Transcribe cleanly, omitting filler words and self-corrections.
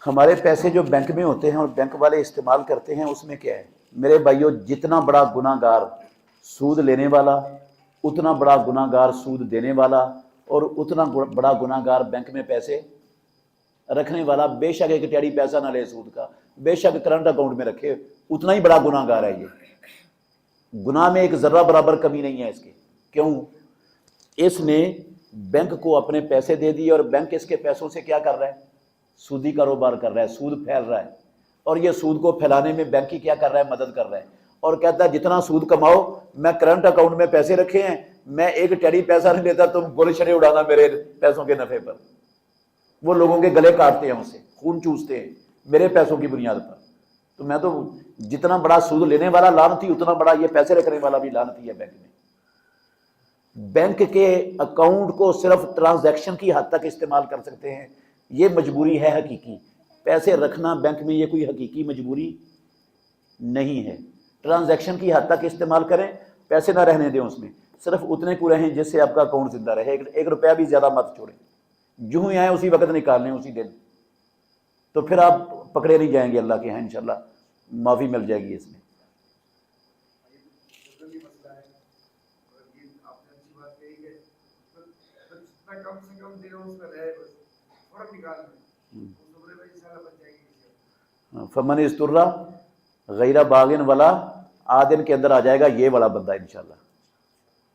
ہمارے پیسے جو بینک میں ہوتے ہیں اور بینک والے استعمال کرتے ہیں اس میں کیا ہے میرے بھائیوں؟ جتنا بڑا گناہ گار سود لینے والا، اتنا بڑا گناہ گار سود دینے والا، اور اتنا بڑا گناہ گار بینک میں پیسے رکھنے والا۔ بے شک ایک ٹیڑی پیسہ نہ لے سود کا، بے شک کرنٹ اکاؤنٹ میں رکھے، اتنا ہی بڑا گناہ گار ہے یہ۔ گناہ میں ایک ذرہ برابر کمی نہیں ہے اس کی۔ کیوں؟ اس نے بینک کو اپنے پیسے دے دیے، اور بینک اس کے پیسوں سے کیا کر رہا ہے؟ سودی کاروبار کر رہا ہے، سود پھیل رہا ہے، اور یہ سود کو پھیلانے میں بینک کی کیا کر رہا ہے؟ مدد کر رہا ہے، اور کہتا ہے جتنا سود کماؤ، میں کرنٹ اکاؤنٹ میں پیسے رکھے ہیں، میں ایک ٹیڑی پیسہ نہیں لیتا، تم گلشنے اڑانا میرے پیسوں کے نفع پر۔ وہ لوگوں کے گلے کاٹتے ہیں، اسے خون چوستے ہیں میرے پیسوں کی بنیاد پر۔ تو میں تو جتنا بڑا سود لینے والا لعنتی، اتنا بڑا یہ پیسے رکھنے والا بھی لعنتی ہے بینک میں۔ بینک کے اکاؤنٹ کو صرف ٹرانزیکشن کی حد تک استعمال کر سکتے ہیں، یہ مجبوری ہے حقیقی۔ پیسے رکھنا بینک میں یہ کوئی حقیقی مجبوری نہیں ہے۔ ٹرانزیکشن کی حد تک استعمال کریں، پیسے نہ رہنے دیں اس میں، صرف اتنے کو رہیں جس سے آپ کا اکاؤنٹ زندہ رہے۔ ایک روپیہ بھی زیادہ مت چھوڑیں، جو ہی آئیں اسی وقت نکال لیں، اسی دن، تو پھر آپ پکڑے نہیں جائیں گے اللہ کے ہاں، انشاءاللہ معافی مل جائے گی اس میں۔ فمن استر غیر باغ ولا عاد کے اندر آ جائے گا یہ والا بندہ انشاءاللہ۔